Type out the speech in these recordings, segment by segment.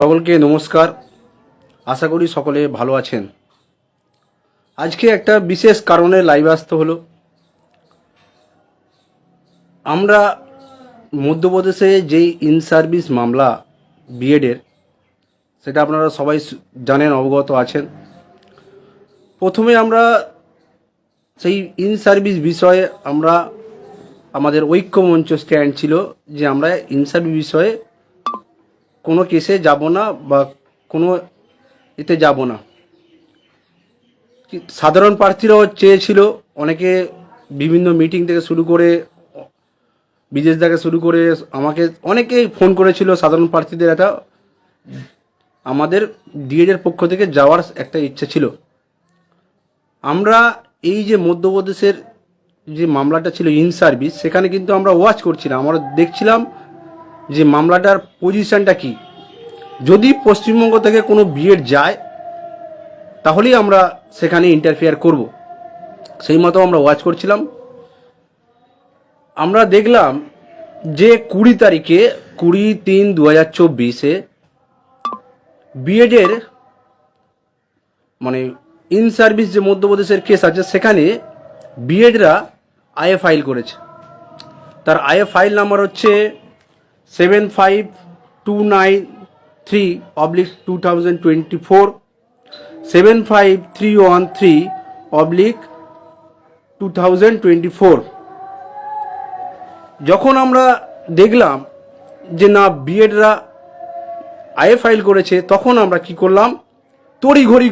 সকলকে নমস্কার। আশা করি সকলে ভালো আছেন। আজকে একটা বিশেষ কারণে লাইভে আসতে হলো। আমরা মধ্যপ্রদেশে যেই ইন সার্ভিস মামলা বিএডের, সেটা আপনারা সবাই জানেন, অবগত আছেন। প্রথমে আমরা সেই ইন সার্ভিস বিষয়ে আমরা আমাদের ঐক্যমঞ্চ স্ট্যান্ড ছিল যে আমরা ইন সার্ভিস বিষয়ে কোনো কেসে যাব না বা কোনো এতে যাব না। সাধারণ প্রার্থীরাও চেয়েছিল, অনেকে বিভিন্ন মিটিং থেকে শুরু করে বিদেশ থেকে শুরু করে আমাকে অনেকেই ফোন করেছিল। সাধারণ প্রার্থীদের একটা আমাদের ডিএডের পক্ষ থেকে যাওয়ার একটা ইচ্ছা ছিল। আমরা এই যে মধ্যপ্রদেশের যে মামলাটা ছিল ইন সার্ভিস, সেখানে কিন্তু আমরা ওয়াচ করছিলাম, আমরা দেখছিলাম যে মামলাটার পজিশনটা কি। যদি পশ্চিমবঙ্গ থেকে কোনো বিএড যায় তাহলেই আমরা সেখানে ইন্টারফেয়ার করব, সেই মতো আমরা ওয়াচ করছিলাম। আমরা দেখলাম যে 20 তারিখে 20/3/2024 বিএডের মানে ইন সার্ভিস যে মধ্যপ্রদেশের কেস আছে, সেখানে বিএডরা আইএ ফাইল করেছে। তার আইএ ফাইল নাম্বার হচ্ছে 75293/2024, 75313/2024। যখন আমরা দেখলাম যে না বিএডরা আইএ ফাইল করেছে, তখন আমরা কি করলাম, তড়িঘড়ি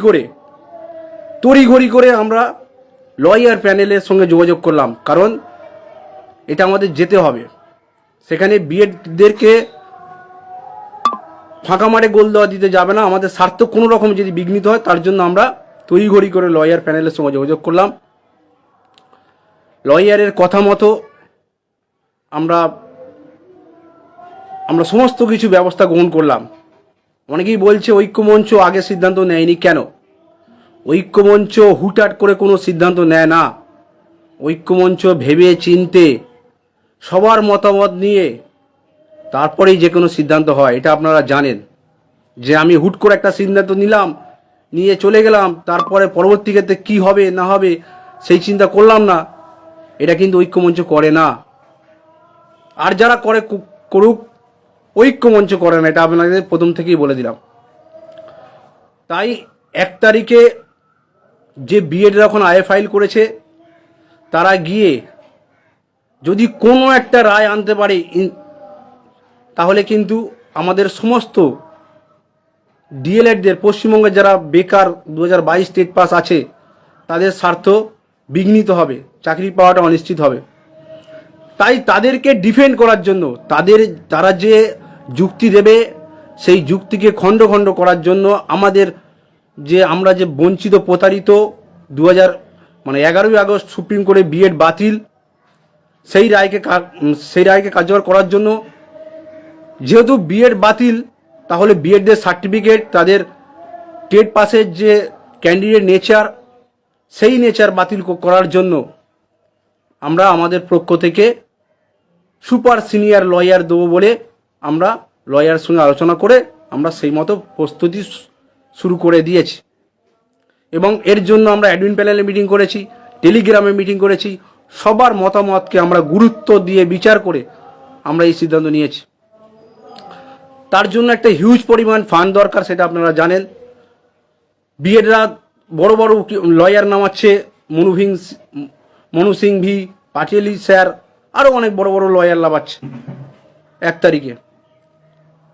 করে আমরা লয়ার প্যানেলের সঙ্গে যোগাযোগ করলাম। কারণ এটা আমাদের যেতে হবে, সেখানে বিএডদেরকে ফাঁকা মারে গোল দেওয়া দিতে যাবে না। আমাদের স্বার্থ কোনো রকম যদি বিঘ্নিত হয়, তার জন্য আমরা তড়িঘড়ি করে লয়ার প্যানেলের সঙ্গে যোগাযোগ করলাম। লয়ারের কথা মতো আমরা সমস্ত কিছু ব্যবস্থা গ্রহণ করলাম। অনেকেই বলছে ঐক্যমঞ্চ আগে সিদ্ধান্ত নেয়নি কেন? ঐক্যমঞ্চ হুটহাট করে কোনো সিদ্ধান্ত নেয় না। ঐক্যমঞ্চ ভেবে চিনতে সবার মতামত নিয়ে তারপরেই যে কোনো সিদ্ধান্ত হয়। এটা আপনারা জানেন যে আমি হুট করে একটা সিদ্ধান্ত নিয়ে চলে গেলাম, তারপরে পরবর্তী ক্ষেত্রে কী হবে না হবে সেই চিন্তা করলাম না। এটা কিন্তু ঐক্যমঞ্চ করে না। আর যারা করে করুক, ঐক্যমঞ্চ করে না, এটা আপনাদের প্রথম থেকেই বলে দিলাম। তাই 1 তারিখে যে বিএডরা এখন আইএ ফাইল করেছে, তারা গিয়ে যদি কোনো একটা রায় আনতে পারে, তাহলে কিন্তু আমাদের সমস্ত ডিএলএডদের, পশ্চিমবঙ্গের যারা বেকার 2022 স্টেট পাস আছে, তাদের স্বার্থ বিঘ্নিত হবে, চাকরি পাওয়াটা অনিশ্চিত হবে। তাই তাদেরকে ডিফেন্ড করার জন্য, তারা যে যুক্তি দেবে, সেই যুক্তিকে খণ্ড করার জন্য আমরা যে বঞ্চিত, প্রতারিত, 11ই আগস্ট সুপ্রিম কোর্টে বিএড বাতিল, সেই রায়কে কার্যকর করার জন্য, যেহেতু বিএড বাতিল, তাহলে বিএডদের সার্টিফিকেট, তাদের টেট পাসের যে ক্যান্ডিডেট নেচার, সেই নেচার বাতিল করার জন্য আমরা আমাদের পক্ষ থেকে সুপার সিনিয়র লয়ার দেবো বলে আমরা লয়ারের সঙ্গে আলোচনা করে আমরা সেই মতো প্রস্তুতি শুরু করে দিয়েছি। এবং এর জন্য আমরা অ্যাডমিন প্যানেলে মিটিং করেছি, টেলিগ্রামে মিটিং করেছি। সবার মতামতকে আমরা গুরুত্ব দিয়ে বিচার করে আমরা এই সিদ্ধান্ত নিয়েছি। তার জন্য একটা হিউজ পরিমাণ ফান্ড দরকার, সেটা আপনারা জানেন। বিএডরা বড় লয়ার নামাচ্ছে, মনু সিংভি, পাটিয়ালি স্যার, আরও অনেক বড় লয়ার লাগাচ্ছে 1 তারিখে।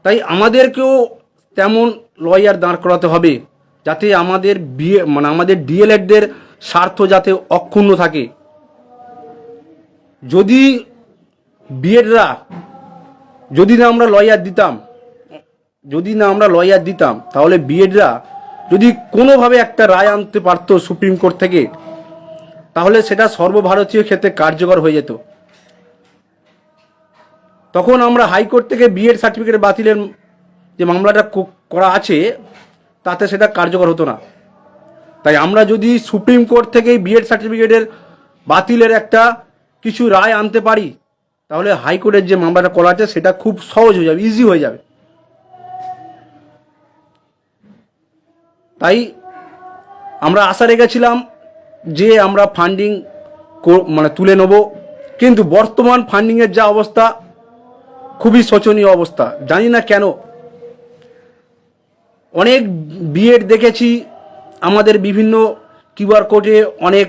তাই আমাদেরকেও তেমন লয়ার দাঁড় করাতে হবে, যাতে আমাদের আমাদের ডিএলএডদের স্বার্থ যাতে অক্ষুণ্ণ থাকে। যদি বিএডরা যদি না আমরা লয়ার দিতাম, তাহলে বিএডরা যদি কোনোভাবে একটা রায় আনতে পারতো সুপ্রিম কোর্ট থেকে, তাহলে সেটা সর্বভারতীয় ক্ষেত্রে কার্যকর হয়ে যেত। তখন আমরা হাইকোর্ট থেকে বিএড সার্টিফিকেট বাতিলের যে মামলাটা করা আছে, তাতে সেটা কার্যকর হতো না। তাই আমরা যদি সুপ্রিম কোর্ট থেকে বিএড সার্টিফিকেটের বাতিলের একটা কিছু রায় আনতে পারি, তাহলে হাইকোর্টের যে মামলাটা করা আছে সেটা খুব সহজ হয়ে যাবে, ইজি হয়ে যাবে। তাই আমরা আশা রেখেছিলাম যে আমরা ফান্ডিং মানে তুলে নেব, কিন্তু বর্তমান ফান্ডিংয়ের যা অবস্থা খুবই শোচনীয় অবস্থা। জানি না কেন, অনেক বিএড দেখেছি আমাদের বিভিন্ন কিউআর কোডে, অনেক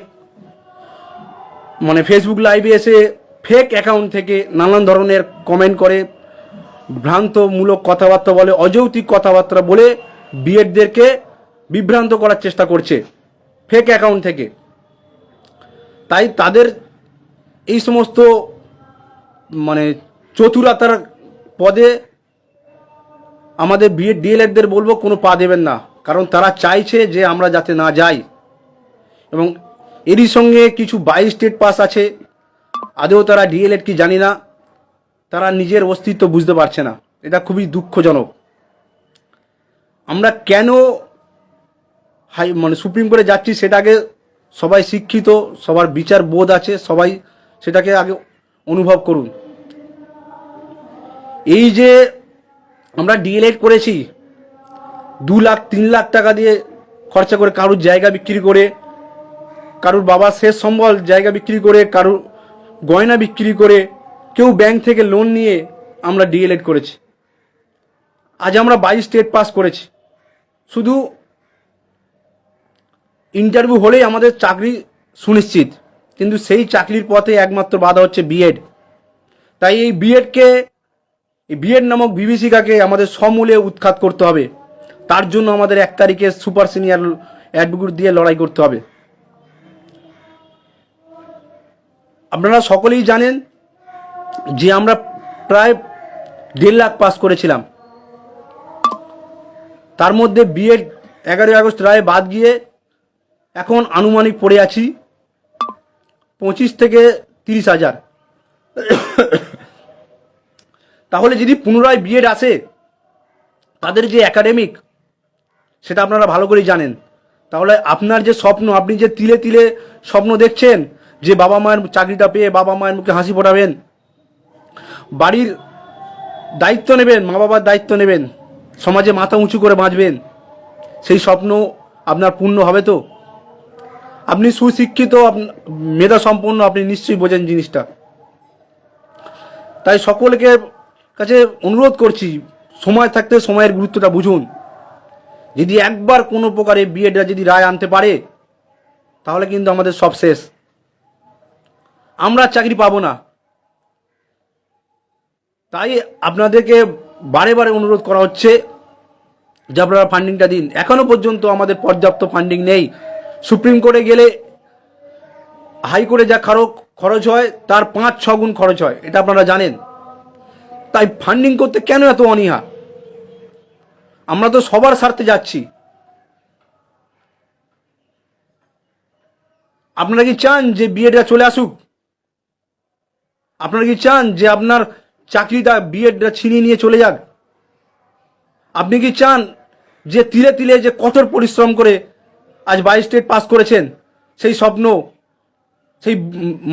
মানে ফেসবুক লাইভে এসে ফেক অ্যাকাউন্ট থেকে নানান ধরনের কমেন্ট করে, ভ্রান্তমূলক কথাবার্তা বলে, অযৌক্তিক কথাবার্তা বলে বিএডদেরকে বিভ্রান্ত করার চেষ্টা করছে ফেক অ্যাকাউন্ট থেকে। তাই তাদের এই সমস্ত মানে চতুরতার পদে আমাদের বিএড ডিএলএডদের বলবো কোনো পা দেবেন না, কারণ তারা চাইছে যে আমরা যাতে না যাই। এবং এরই সঙ্গে কিছু 22 স্টেট পাস আছে, আদৌ তারা ডিএলএড কি জানি না, তারা নিজের অস্তিত্ব বুঝতে পারছে না। এটা খুবই দুঃখজনক। আমরা কেন মানে সুপ্রিম কোর্টে যাচ্ছি সেটাকে সবাই শিক্ষিত, সবার বিচার বোধ আছে, সবাই সেটাকে আগে অনুভব করুন। এই যে আমরা ডিএলএড করেছি 2 লাখ 3 লাখ টাকা দিয়ে খরচা করে, কারুর জায়গা বিক্রি করে, কারুর বাবার শেষ সম্বল জায়গা বিক্রি করে, কারুর গয়না বিক্রি করে, কেউ ব্যাংক থেকে লোন নিয়ে আমরা ডিএলএড করেছি। আজ আমরা 22 স্টেট পাস করেছি। শুধু ইন্টারভিউ হলেই আমাদের চাকরি সুনিশ্চিত, কিন্তু সেই চাকরির পথে একমাত্র বাধা হচ্ছে বিএড। তাই এই বিএড নামক বিভীষিকাকে আমাদের সমূলে উৎখাত করতে হবে। তার জন্য আমাদের 1 তারিখে সুপার সিনিয়র অ্যাডভোকেট দিয়ে লড়াই করতে হবে। আপনারা সকলেই জানেন যে আমরা প্রায় 1.5 লাখ পাস করেছিলাম, তার মধ্যে বিএড 11 আগস্ট রায় বাদ গিয়ে এখন আনুমানিক পড়ে আছি 25 থেকে 30 হাজার। তাহলে যদি পুনরায় বিএড আসে, তাদের যে একাডেমিক সেটা আপনারা ভালো করেই জানেন। তাহলে আপনার যে স্বপ্ন, আপনি যে তিলে তিলে স্বপ্ন দেখছেন যে বাবা মায়ের চাকরিটা পেয়ে বাবা মায়ের মুখে হাসি ফোটাবেন, বাড়ির দায়িত্ব নেবেন, মা বাবার দায়িত্ব নেবেন, সমাজে মাথা উঁচু করে বাঁচবেন, সেই স্বপ্ন আপনার পূর্ণ হবে তো? আপনি সুশিক্ষিত, মেধা সম্পন্ন, আপনি নিশ্চয়ই বোঝেন জিনিসটা। তাই সকলকে কাছে অনুরোধ করছি, সময় থাকতে সময়ের গুরুত্বটা বুঝুন। যদি একবার কোনো প্রকারে বিএডরা যদি রায় আনতে পারে, তাহলে কিন্তু আমাদের সব শেষ, আমরা চাকরি পাবো না। তাই আপনাদেরকে বারে বারে অনুরোধ করা হচ্ছে যে আপনারা ফান্ডিংটা দিন। এখনো পর্যন্ত আমাদের পর্যাপ্ত ফান্ডিং নেই। সুপ্রিম কোর্টে গেলে হাইকোর্টে যা খরচ হয় তার 5-6 গুণ খরচ হয়, এটা আপনারা জানেন। তাই ফান্ডিং করতে কেন এত অনীহা? আমরা তো সবার স্বার্থে যাচ্ছি। আপনারা কি চান যে বিএডটা চলে আসুক? আপনারা কি চান যে আপনার চাকরিটা বিএডটা ছিনিয়ে নিয়ে চলে যাক? আপনি কি চান যে তিলে তিলে যে কঠোর পরিশ্রম করে আজ 22 স্টেট পাস করেছেন, সেই স্বপ্ন, সেই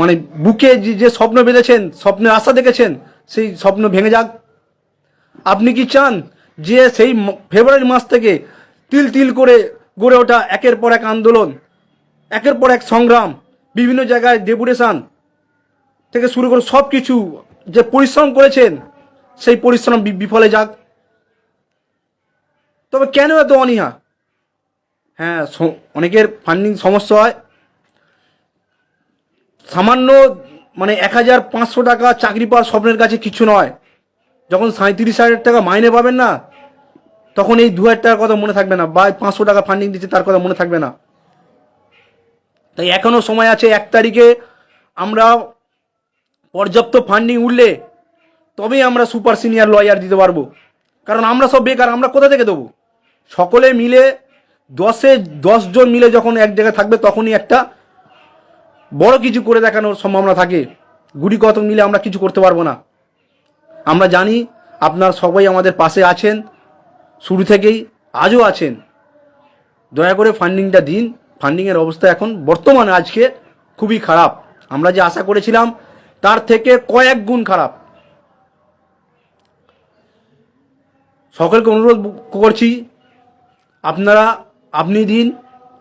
মানে বুকে যে স্বপ্ন বেঁধেছেন, স্বপ্নের আশা দেখেছেন, সেই স্বপ্ন ভেঙে যাক? আপনি কি চান যে সেই ফেব্রুয়ারি মাস থেকে তিল তিল করে গড়ে ওঠা একের পর এক আন্দোলন, একের পর এক সংগ্রাম, বিভিন্ন জায়গায় ডেপুটেশন থেকে শুরু করে সব কিছু যে পরিশ্রম করেছেন, সেই পরিশ্রম বিফলে যাক? তবে কেন এত অনীহা? হ্যাঁ, অনেকের ফান্ডিং সমস্যা হয়। সামান্য মানে 1500 টাকা চাকরি পাওয়ার স্বপ্নের কাছে কিছু নয়। যখন 37,000 টাকা মাইনে পাবেন না, তখন এই 2,000 টাকার কথা মনে থাকবে না, বা 500 টাকা ফান্ডিং দিচ্ছে তার কথা মনে থাকবে না। তাই এখনো সময় আছে। 1 তারিখে আমরা পর্যাপ্ত ফান্ডিং উঠলে তবেই আমরা সুপার সিনিয়র লয়ার দিতে পারবো। কারণ আমরা সব বেকার, আমরা কোথা থেকে দেবো? সকলে মিলে 10 জন মিলে যখন এক জায়গায় থাকবে, তখনই একটা বড় কিছু করে দেখানোর সম্ভাবনা থাকে। গুটি কত মিলে আমরা কিছু করতে পারবো না। আমরা জানি আপনার সবাই আমাদের পাশে আছেন, শুরু থেকেই, আজও আছেন। দয়া করে ফান্ডিংটা দিন। ফান্ডিংয়ের অবস্থা এখন বর্তমানে আজকে খুবই খারাপ। আমরা যে আশা করেছিলাম তার থেকে কয়েক গুণ খারাপ। সকলকে অনুরোধ করছি, আপনারা আপনি দিন,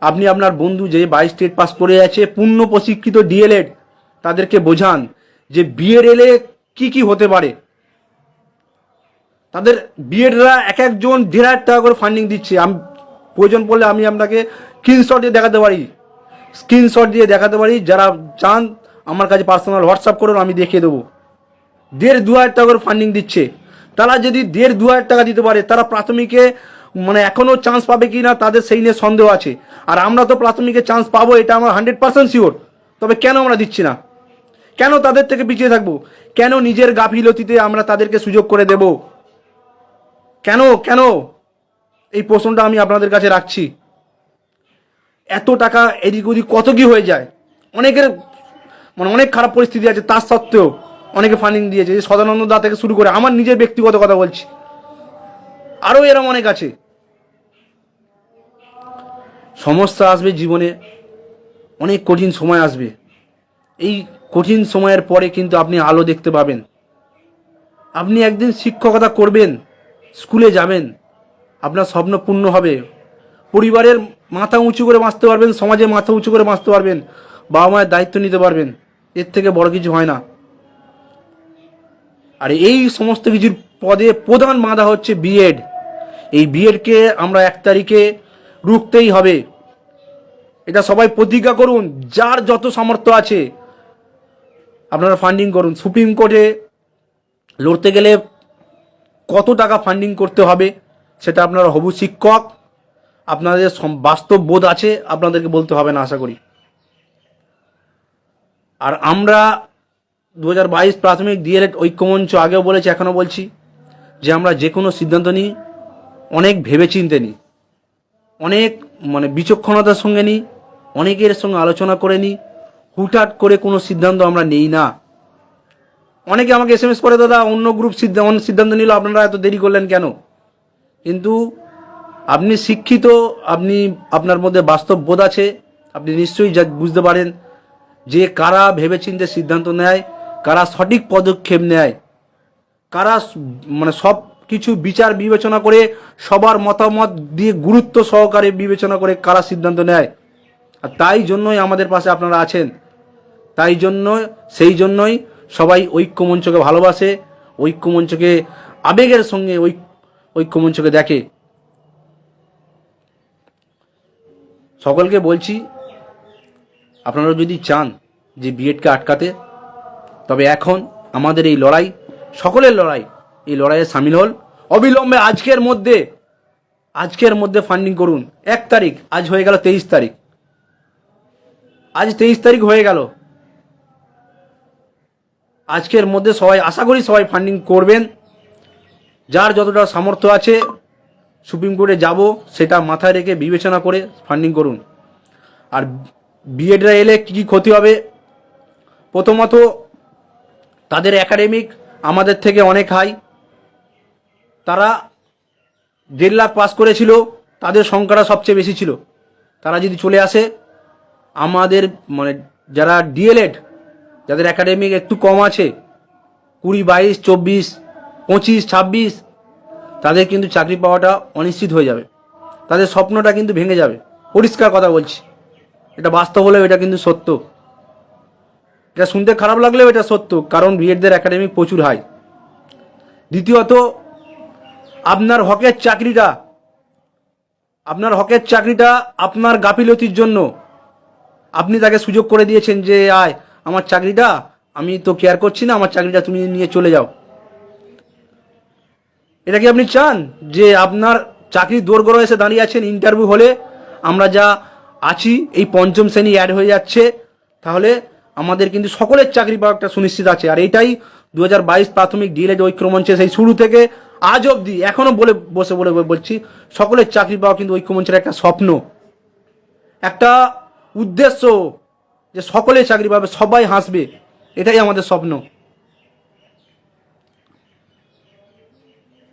আপনি আপনার বন্ধু যে 22 স্টেট পাস করে আছে পূর্ণ প্রশিক্ষিত ডিএলএড, তাদেরকে বোঝান যে বিএড এলে কি কি হতে পারে। তাদের বিএডরা এক একজন 1,500 টাকা করে ফান্ডিং দিচ্ছে। আমি প্রয়োজন পড়লে আমি আপনাকে স্ক্রিনশট দিয়ে দেখাতে পারি। যারা চান আমার কাছে পার্সোনাল হোয়াটসঅ্যাপ করুন, আমি দেখিয়ে দেবো। 1,500-2,000 টাকা করে ফান্ডিং দিচ্ছে। তারা যদি 1,500-2,000 টাকা দিতে পারে, তারা প্রাথমিকে মানে এখনও চান্স পাবে কি না তাদের সেই নিয়ে সন্দেহ আছে। আর আমরা তো প্রাথমিকে চান্স পাবো, এটা আমরা 100% শিওর। তবে কেন আমরা দিচ্ছি না? কেন তাদের থেকে পিছিয়ে থাকবো? কেন নিজের গাফিলতিতে আমরা তাদেরকে সুযোগ করে দেব? কেন কেন এই প্রশ্নটা আমি আপনাদের কাছে রাখছি। এত টাকা এদিক ওদিক কত কি হয়ে যায়। অনেকের মানে অনেক খারাপ পরিস্থিতি আছে, তার সত্ত্বেও অনেকে ফান্ডিং দিয়েছে। যে সদানন্দ দা থেকে শুরু করে, আমার নিজের ব্যক্তিগত কথা বলছি, আরও এরম অনেক আছে। সমস্যা আসবে জীবনে, অনেক কঠিন সময় আসবে। এই কঠিন সময়ের পরে কিন্তু আপনি আলো দেখতে পাবেন। আপনি একদিন শিক্ষকতা করবেন, স্কুলে যাবেন, আপনার স্বপ্ন পূর্ণ হবে। পরিবারের মাথা উঁচু করে বাঁচতে পারবেন, সমাজে মাথা উঁচু করে বাঁচতে পারবেন, বাবা মায়ের দায়িত্ব নিতে পারবেন। এর থেকে বড় কিছু হয় না। আর এই সমস্ত কিছুর পদে প্রধান বাধা হচ্ছে বিএড। এই বিএডকে আমরা 1 তারিখে রুখতেই হবে। এটা সবাই প্রতিজ্ঞা করুন। যার যত সামর্থ্য আছে আপনারা ফান্ডিং করুন। সুপ্রিম কোর্টে লড়তে গেলে কত টাকা ফান্ডিং করতে হবে সেটা আপনারা হবু শিক্ষক, আপনাদের বাস্তব বোধ আছে, আপনাদেরকে বলতে হবে না আশা করি। আর আমরা 2022 প্রাথমিক ডিএলএড ঐক্যমঞ্চ আগেও বলেছি, এখনও বলছি যে আমরা যে কোনো সিদ্ধান্ত নিই অনেক ভেবেচিন্তে নিই, অনেক মানে বিচক্ষণতার সঙ্গে নিই, অনেকের সঙ্গে আলোচনা করে নিই। হুটহাট করে কোনো সিদ্ধান্ত আমরা নেই না। অনেকে আমাকে SMS করে, দাদা অন্য গ্রুপ সিদ্ধান্ত নিল, আপনারা এত দেরি করলেন কেন? কিন্তু আপনি শিক্ষিত, আপনি আপনার মধ্যে বাস্তব বোধ আছে, আপনি নিশ্চয়ই বুঝতে পারেন যে কারা ভেবেচিন্তে সিদ্ধান্ত নেয়, কারা সঠিক পদক্ষেপ নেয়, কারা মানে সব কিছু বিচার বিবেচনা করে সবার মতামত দিয়ে গুরুত্ব সহকারে বিবেচনা করে কারা সিদ্ধান্ত নেয়। আর তাই জন্যই আমাদের পাশে আপনারা আছেন। সেই জন্যই সবাই ঐক্যমঞ্চকে ভালোবাসে, ঐক্যমঞ্চকে আবেগের সঙ্গে ঐক্যমঞ্চকে দেখে। সকলকে বলছি, আপনারা যদি চান যে বিএডকে আটকাতে, তবে এখন আমাদের এই লড়াই, সকলের লড়াই, এই লড়াইয়ে সামিল হল। অবিলম্বে আজকের মধ্যে ফান্ডিং করুন। 1 তারিখ, আজ হয়ে গেল 23 তারিখ, আজ 23 তারিখ হয়ে গেল। আজকের মধ্যে সবাই, আশা করি সবাই ফান্ডিং করবেন। যার যতটা সামর্থ্য আছে সুপ্রিম কোর্টে যাব সেটা মাথায় রেখে বিবেচনা করে ফান্ডিং করুন। আর বিএডরা এলে কী কী ক্ষতি হবে? প্রথমত, তাদের একাডেমিক আমাদের থেকে অনেক হাই। তারা 1.5 লাখ পাস করেছিল, তাদের সংখ্যাটা সবচেয়ে বেশি ছিল। তারা যদি চলে আসে, আমাদের মানে যারা ডিএলএড, যাদের একাডেমিক একটু কম আছে, 20, 22, 24, 25, 26, তাদের কিন্তু চাকরি পাওয়াটা অনিশ্চিত হয়ে যাবে। তাদের স্বপ্নটা কিন্তু ভেঙে যাবে। পরিষ্কার কথা বলছি, এটা বাস্তব হলেও এটা কিন্তু সত্য। এটা শুনতে খারাপ লাগলেও এটা সত্য, কারণ বিএডদের একাডেমিক প্রচুর হাই। দ্বিতীয়ত, আপনার হকের চাকরিটা আপনার গাফিলতির জন্য আপনি তাকে সুযোগ করে দিয়েছেন যে আয় আমার চাকরিটা, আমি তো কেয়ার করছি না, আমার চাকরিটা তুমি নিয়ে চলে যাও। এটা কি আপনি চান যে আপনার চাকরির দোরগোড়ায় এসে দাঁড়িয়ে আছেন? ইন্টারভিউ হলে আমরা যা আছি, এই 5ম শ্রেণী অ্যাড হয়ে যাচ্ছে, তাহলে আমাদের কিন্তু সকলের চাকরি পাওয়া একটা সুনিশ্চিত আছে। আর এইটাই 2022 প্রাথমিক ডিএলএড ঐক্যমঞ্চে সেই শুরু থেকে আজ অবধি এখনও বলছি, সকলের চাকরি পাওয়া কিন্তু ঐক্যমঞ্চের একটা স্বপ্ন, একটা উদ্দেশ্য, যে সকলে চাকরি পাবে, সবাই হাসবে, এটাই আমাদের স্বপ্ন।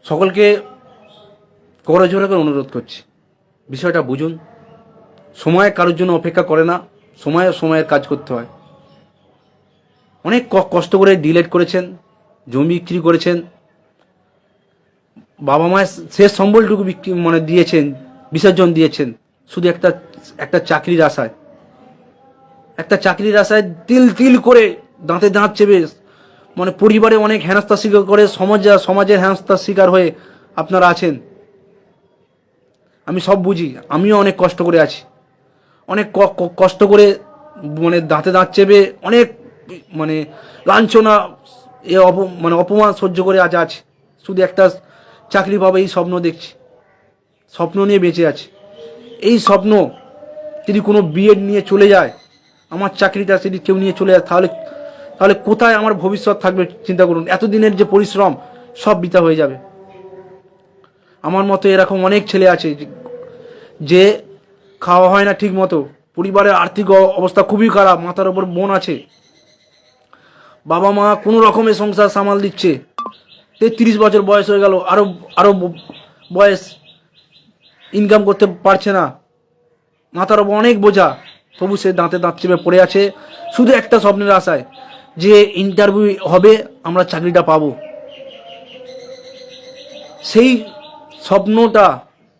সকলকে করজোরে করে অনুরোধ করছি, বিষয়টা বুঝুন। সময় কারোর জন্য অপেক্ষা করে না, সময়ের কাজ করতে হয়। অনেক কষ্ট করে ডিলেট করেছেন, জমি বিক্রি করেছেন, বাবা মায়ের শেষ সম্বলটুকু বিক্রি দিয়েছেন, বিসর্জন দিয়েছেন। শুধু একটা একটা চাকরির আশায়, একটা চাকরির আশায় তিল তিল করে দাঁতে দাঁত চেপে, মানে পরিবারে অনেক হেনস্থার শিকার করে, সমাজের হেনস্থার শিকার হয়ে আপনারা আছেন। আমি সব বুঝি, আমিও অনেক কষ্ট করে আছি, অনেক কষ্ট করে, মানে দাঁতে দাঁত চেপে অনেক, মানে লাঞ্ছনা, মানে অপমান সহ্য করে আজ আছে। শুধু একটা চাকরি পাবো এই স্বপ্ন দেখছি, স্বপ্ন নিয়ে বেঁচে আছি। এই স্বপ্ন যদি কোনো বিএড নিয়ে চলে যায়, আমার চাকরিটা যদি কেউ নিয়ে চলে যায়, তাহলে তাহলে কোথায় আমার ভবিষ্যৎ থাকবে চিন্তা করুন। এতদিনের যে পরিশ্রম সব বৃথা হয়ে যাবে। আমার মতো এরকম অনেক ছেলে আছে যে খাওয়া হয় না ঠিক মতো, পরিবারের আর্থিক অবস্থা খুবই খারাপ, মাথার ওপর বোন আছে, বাবা মা কোনো রকমের সংসার সামাল দিচ্ছে, 33 বছর বয়স হয়ে গেল, আরো বয়স, ইনকাম করতে পারছে না, মাথার ওপর অনেক বোঝা, তবু সে দাঁতে দাঁত চেপে পড়ে আছে শুধু একটা স্বপ্নের আশায় যে ইন্টারভিউ হবে, আমরা চাকরিটা পাবো। সেই স্বপ্নটা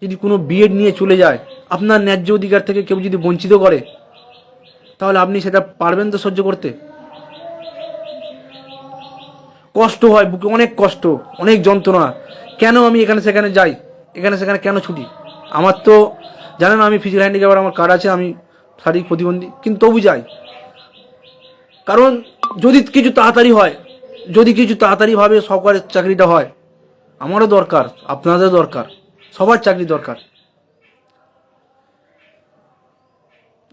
যদি কোনো বিএড নিয়ে চলে যায়, আপনার ন্যায্য অধিকার থেকে কেউ যদি বঞ্চিত করে, তাহলে আপনি সেটা পারবেন তো সহ্য করতে? কষ্ট হয়, বুকে অনেক কষ্ট, অনেক যন্ত্রণা। কেন আমি এখানে সেখানে যাই, এখানে সেখানে কেন ছুটি? আমার তো জানেন আমি ফিজিক্যাল হ্যান্ডিক্যাপ, আমার কার্ড আছে, আমি শারীরিক প্রতিবন্ধী, কিন্তু তবু যাই। কারণ যদি কিছু তাড়াতাড়ি হয়, যদি কিছু তাড়াতাড়িভাবে সরকারের চাকরিটা হয়, আমারও দরকার, আপনাদের দরকার, সবার চাকরি দরকার।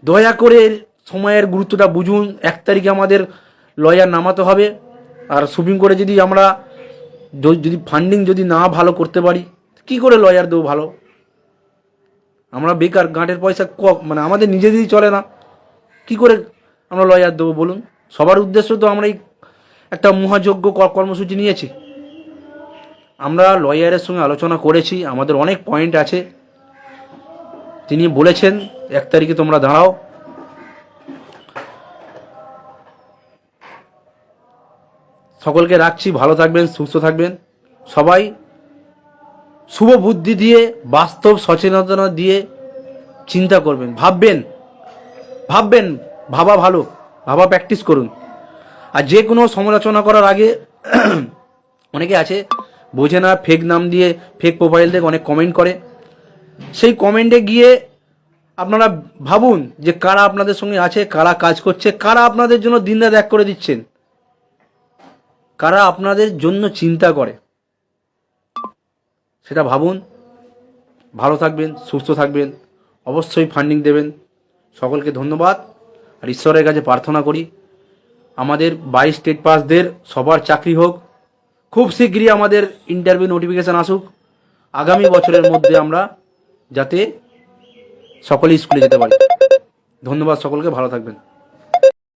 দয়া করে সময়ের গুরুত্বটা বুঝুন। 1 তারিখে আমাদের লয়ার নামাতে হবে। আর সুপ্রিম কোর্টে যদি আমরা যদি ফান্ডিং যদি না ভালো করতে পারি, কি করে লয়ার দেবো ভালো? আমরা বেকার, গাঁটের পয়সা মানে আমাদের নিজেদেরই চলে না, কি করে আমরা লয়ার দেবো বলুন? সবার উদ্দেশ্য তো আমরা এই একটা মহাযজ্ঞ কর্মসূচি নিয়েছি। আমরা লয়ারের সঙ্গে আলোচনা করেছি, আমাদের অনেক পয়েন্ট আছে। তিনি বলেছেন 1 তারিখে তোমরা দাঁড়াও। সকলকে রাখছি, ভালো থাকবেন, সুস্থ থাকবেন সবাই। শুভ বুদ্ধি দিয়ে, বাস্তব সচেতনতা দিয়ে চিন্তা করবেন, ভাববেন, ভাবা ভালো, ভাবা প্র্যাকটিস করুন। আর যে কোনো সমালোচনা করার আগে অনেকে আছে বোঝে না, ফেক নাম দিয়ে, ফেক প্রোফাইল থেকে অনেক কমেন্ট করে। সেই কমেন্টে গিয়ে আপনারা ভাবুন যে কারা আপনাদের সঙ্গে আছে, কারা কাজ করছে, কারা আপনাদের জন্য দিনরাত এক করে দিচ্ছেন, কারা আপনাদের জন্য চিন্তা করে, সেটা ভাবুন। ভালো থাকবেন, সুস্থ থাকবেন, অবশ্যই ফান্ডিং দেবেন। সকলকে ধন্যবাদ। আর ঈশ্বরের কাছে প্রার্থনা করি আমাদের 22 স্টেট পাসদের সবার চাকরি হোক, খুব শীঘ্রই আমাদের ইন্টারভিউ নোটিফিকেশান আসুক, আগামী বছরের মধ্যে আমরা যাতে সকলেই স্কুলে যেতে পারি। ধন্যবাদ সকলকে, ভালো থাকবেন।